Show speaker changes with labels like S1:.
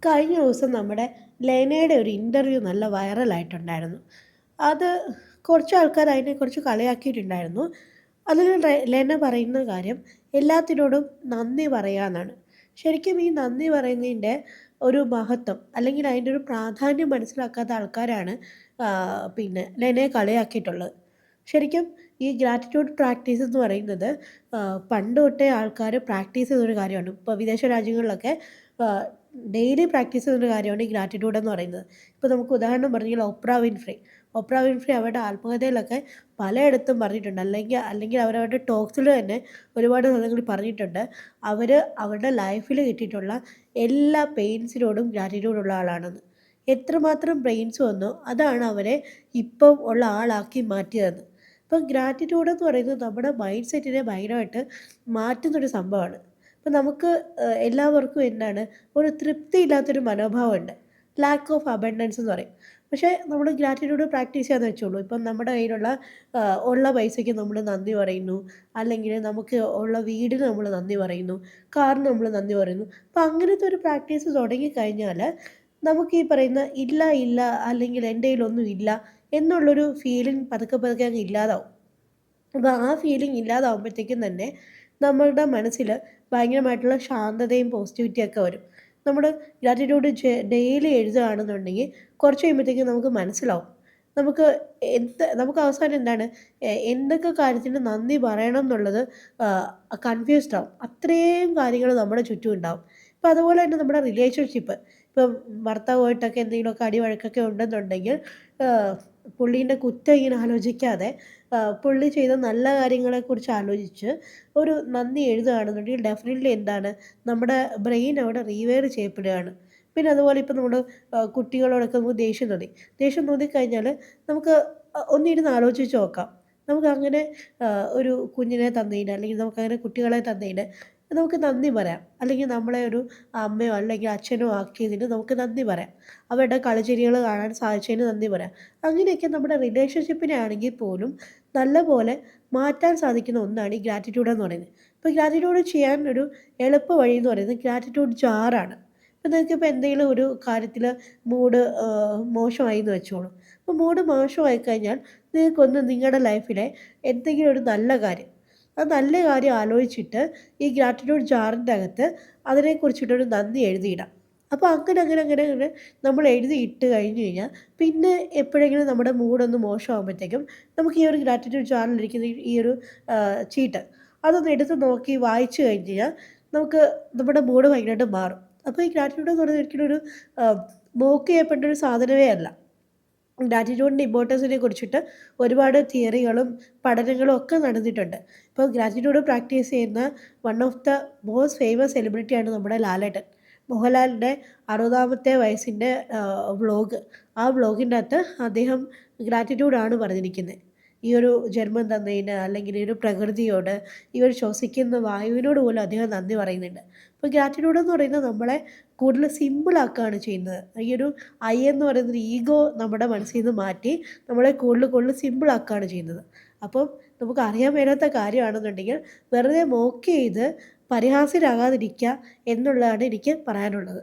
S1: കഴിഞ്ഞ ദിവസം നമ്മുടെ ലെനയുടെ ഒരു ഇൻ്റർവ്യൂ നല്ല വൈറലായിട്ടുണ്ടായിരുന്നു. അത് കുറച്ച് ആൾക്കാർ അതിനെക്കുറിച്ച് കളിയാക്കിയിട്ടുണ്ടായിരുന്നു. അതിൽ ലെന പറയുന്ന കാര്യം എല്ലാത്തിനോടും നന്ദി പറയാന്നാണ്. ശരിക്കും ഈ നന്ദി പറയുന്നതിൻ്റെ ഒരു മഹത്വം അല്ലെങ്കിൽ അതിൻ്റെ ഒരു പ്രാധാന്യം മനസ്സിലാക്കാത്ത ആൾക്കാരാണ് ലെനയെ കളിയാക്കിയിട്ടുള്ളത്. ശരിക്കും ഈ ഗ്രാറ്റിറ്റ്യൂഡ് പ്രാക്ടീസ് എന്ന് പറയുന്നത് പണ്ട് തൊട്ടേ ആൾക്കാർ പ്രാക്ടീസ് ചെയ്തൊരു കാര്യമാണ്. ഇപ്പോൾ വിദേശ രാജ്യങ്ങളിലൊക്കെ ആഹ് ഡെയിലി പ്രാക്ടീസ് ചെയ്യുന്നൊരു കാര്യമാണ് ഈ ഗ്രാറ്റിറ്റ്യൂഡ് എന്ന് പറയുന്നത്. ഇപ്പോൾ നമുക്ക് ഉദാഹരണം പറഞ്ഞാൽ ഓപ്ര വിൻഫ്രി അവരുടെ ആത്മകഥയിലൊക്കെ പലയിടത്തും പറഞ്ഞിട്ടുണ്ട്. അല്ലെങ്കിൽ അല്ലെങ്കിൽ അവരവരുടെ ടോക്സിൽ തന്നെ ഒരുപാട് സ്ഥലങ്ങളിൽ പറഞ്ഞിട്ടുണ്ട്. അവർ അവരുടെ ലൈഫിൽ കിട്ടിയിട്ടുള്ള എല്ലാ പെയിൻസിനോടും ഗ്രാറ്റിറ്റ്യൂഡ് ഉള്ള ആളാണെന്ന്. എത്രമാത്രം പെയിൻസ് വന്നോ അതാണ് അവരെ ഇപ്പം ഉള്ള ആളാക്കി മാറ്റിയതെന്ന്. ഇപ്പം ഗ്രാറ്റിറ്റ്യൂഡ് എന്ന് പറയുന്നത് നമ്മുടെ മൈൻഡ് സെറ്റിനെ ഭയങ്കരമായിട്ട് മാറ്റുന്നൊരു സംഭവമാണ്. ഇപ്പം നമുക്ക് എല്ലാവർക്കും എന്താണ് ഒരു തൃപ്തിയില്ലാത്തൊരു മനോഭാവമുണ്ട്. ലാക്ക് ഓഫ് അബണ്ടൻസ് എന്ന് പറയും. പക്ഷേ നമ്മൾ ഗ്രാറ്റിറ്റ്യൂഡ് പ്രാക്ടീസ് ചെയ്യാന്ന് വെച്ചോളൂ. ഇപ്പം നമ്മുടെ കയ്യിലുള്ള ഉള്ള പൈസയ്ക്ക് നമ്മൾ നന്ദി പറയുന്നു. അല്ലെങ്കിൽ നമുക്ക് ഉള്ള വീടിന് നമ്മൾ നന്ദി പറയുന്നു. കാറിന് നമ്മൾ നന്ദി പറയുന്നു. അപ്പം അങ്ങനത്തെ ഒരു പ്രാക്ടീസ് തുടങ്ങിക്കഴിഞ്ഞാൽ നമുക്ക് ഈ പറയുന്ന ഇല്ല ഇല്ല അല്ലെങ്കിൽ എൻ്റെ കയ്യിലൊന്നും ഇല്ല എന്നുള്ളൊരു ഫീലിംഗ് പതുക്കെ പതുക്കെ അങ്ങ് ഇല്ലാതാവും. അപ്പോൾ ആ ഫീലിംഗ് ഇല്ലാതാവുമ്പോഴത്തേക്കും തന്നെ നമ്മളുടെ മനസ്സിൽ ഭയങ്കരമായിട്ടുള്ള ശാന്തതയും പോസിറ്റിവിറ്റിയും ഒക്കെ വരും. നമ്മൾ ഗ്രാറ്റിറ്റ്യൂഡ് ഡെയിലി എഴുതുകയാണെന്നുണ്ടെങ്കിൽ കുറച്ച് കഴിയുമ്പോഴത്തേക്കും നമുക്ക് മനസ്സിലാവും. നമുക്ക് നമുക്ക് അവസാനം എന്താണ് എന്തൊക്കെ കാര്യത്തിന് നന്ദി പറയണം എന്നുള്ളത് കൺഫ്യൂസ്ഡ് ആവും. അത്രയും കാര്യങ്ങൾ നമ്മുടെ ചുറ്റും ഉണ്ടാവും. ഇപ്പം അതുപോലെ തന്നെ നമ്മുടെ റിലേഷൻഷിപ്പ് ഇപ്പം ഭർത്താവുമായിട്ടൊക്കെ എന്തെങ്കിലുമൊക്കെ അടിവഴക്കൊക്കെ ഉണ്ടെന്നുണ്ടെങ്കിൽ പുള്ളീൻ്റെ കുറ്റം ഇങ്ങനെ ആലോചിക്കാതെ പുള്ളി ചെയ്ത നല്ല കാര്യങ്ങളെക്കുറിച്ച് ആലോചിച്ച് ഒരു നന്ദി എഴുതുകയാണെന്നുണ്ടെങ്കിൽ ഡെഫിനിറ്റ്ലി എന്താണ് നമ്മുടെ ബ്രെയിൻ അവിടെ റീവെയർ ചെയ്യപ്പെടുകയാണ്. പിന്നെ അതുപോലെ ഇപ്പം നമ്മൾ കുട്ടികളോടൊക്കെ നമുക്ക് ദേഷ്യം തോന്നിക്കഴിഞ്ഞാൽ നമുക്ക് ഒന്നിരുന്ന് ആലോചിച്ച് നോക്കാം. നമുക്കങ്ങനെ ഒരു കുഞ്ഞിനെ തന്നതിന് അല്ലെങ്കിൽ നമുക്കങ്ങനെ കുട്ടികളെ തന്നതിന് നമുക്ക് നന്ദി പറയാം. അല്ലെങ്കിൽ നമ്മളെ ഒരു അമ്മയോ അല്ലെങ്കിൽ അച്ഛനോ ആക്കിയതിന് നമുക്ക് നന്ദി പറയാം. അവരുടെ കളിചിരികൾ കാണാൻ സാധിച്ചതിന് നന്ദി പറയാം. അങ്ങനെയൊക്കെ നമ്മുടെ റിലേഷൻഷിപ്പിനെ ആണെങ്കിൽ പോലും നല്ലപോലെ മാറ്റാൻ സാധിക്കുന്ന ഒന്നാണ് ഈ ഗ്രാറ്റിറ്റ്യൂഡ് എന്ന് പറയുന്നത്. ഇപ്പോൾ ഗ്രാറ്റിറ്റ്യൂഡ് ചെയ്യാൻ ഒരു എളുപ്പ വഴി എന്ന് പറയുന്നത് ഗ്രാറ്റിറ്റ്യൂഡ് ജാറാണ്. ഇപ്പോൾ നിങ്ങൾക്കിപ്പോൾ എന്തെങ്കിലും ഒരു കാര്യത്തിൽ മൂഡ് മോശമായി എന്ന് വെച്ചോളൂ. അപ്പോൾ മൂഡ് മോശമായി കഴിഞ്ഞാൽ നിങ്ങൾക്കൊന്ന് നിങ്ങളുടെ ലൈഫിലെ എന്തെങ്കിലും ഒരു നല്ല കാര്യം ആ നല്ല കാര്യം ആലോചിച്ചിട്ട് ഈ ഗ്രാറ്റിറ്റ്യൂഡ് ജാറിൻ്റെ അകത്ത് അതിനെക്കുറിച്ചിട്ടൊരു നന്ദി എഴുതിയിടാം. അപ്പോൾ അങ്ങനെ നമ്മൾ എഴുതി ഇട്ട് കഴിഞ്ഞ് കഴിഞ്ഞാൽ പിന്നെ എപ്പോഴെങ്കിലും നമ്മുടെ മൂഡൊന്ന് മോശമാകുമ്പോഴത്തേക്കും നമുക്ക് ഈ ഒരു ഗ്രാറ്റിറ്റ്യൂഡ് ജാറിലിരിക്കുന്ന ഈ ഒരു ചീട്ട് അതൊന്ന് എടുത്ത് നോക്കി വായിച്ച് കഴിഞ്ഞ് കഴിഞ്ഞാൽ നമുക്ക് നമ്മുടെ മൂഡ് ഭയങ്കരമായിട്ട് മാറും. അപ്പോൾ ഈ ഗ്രാറ്റിറ്റ്യൂഡ് എന്ന് പറയുന്നത് ഒരിക്കലും ഒരു മോക്ക് ചെയ്യപ്പെട്ട ഒരു സാധനമേ അല്ല. ഗ്രാറ്റിറ്റ്യൂഡിൻ്റെ ഇമ്പോർട്ടൻസിനെ കുറിച്ചിട്ട് ഒരുപാട് തിയറികളും പഠനങ്ങളും ഒക്കെ നടന്നിട്ടുണ്ട്. ഇപ്പോൾ ഗ്രാറ്റിറ്റ്യൂഡ് പ്രാക്ടീസ് ചെയ്യുന്ന one of the most famous സെലിബ്രിറ്റിയാണ് നമ്മുടെ ലാലേട്ടൻ. മോഹൻലാലിൻ്റെ 60ാമത്തെ വയസ്സിൻ്റെ വ്ളോഗ്. ആ വ്ളോഗിൻ്റെ അകത്ത് അദ്ദേഹം ഗ്രാറ്റിറ്റ്യൂഡാണ് പറഞ്ഞിരിക്കുന്നത്. ഈ ഒരു ജന്മം തന്നതിന് അല്ലെങ്കിൽ ഈ ഒരു പ്രകൃതിയോട് ഈ ഒരു ശ്വസിക്കുന്ന വായുവിനോട് പോലും അദ്ദേഹം നന്ദി പറയുന്നുണ്ട്. അപ്പോൾ ഗ്രാറ്റിറ്റ്യൂഡ് എന്ന് പറയുന്നത് നമ്മളെ കൂടുതൽ സിമ്പിളാക്കുകയാണ് ചെയ്യുന്നത്. ഈ ഒരു ഐ എന്ന് പറയുന്നൊരു ഈഗോ നമ്മുടെ മനസ്സിൽ നിന്ന് മാറ്റി നമ്മളെ കൂടുതൽ സിമ്പിളാക്കുകയാണ് ചെയ്യുന്നത്. അപ്പം നമുക്ക് അറിയാൻ മേലാത്ത കാര്യമാണെന്നുണ്ടെങ്കിൽ വെറുതെ മോക്ക് ചെയ്ത് പരിഹാസ്യരാകാതിരിക്കുക എന്നുള്ളതാണ് എനിക്ക് പറയാനുള്ളത്.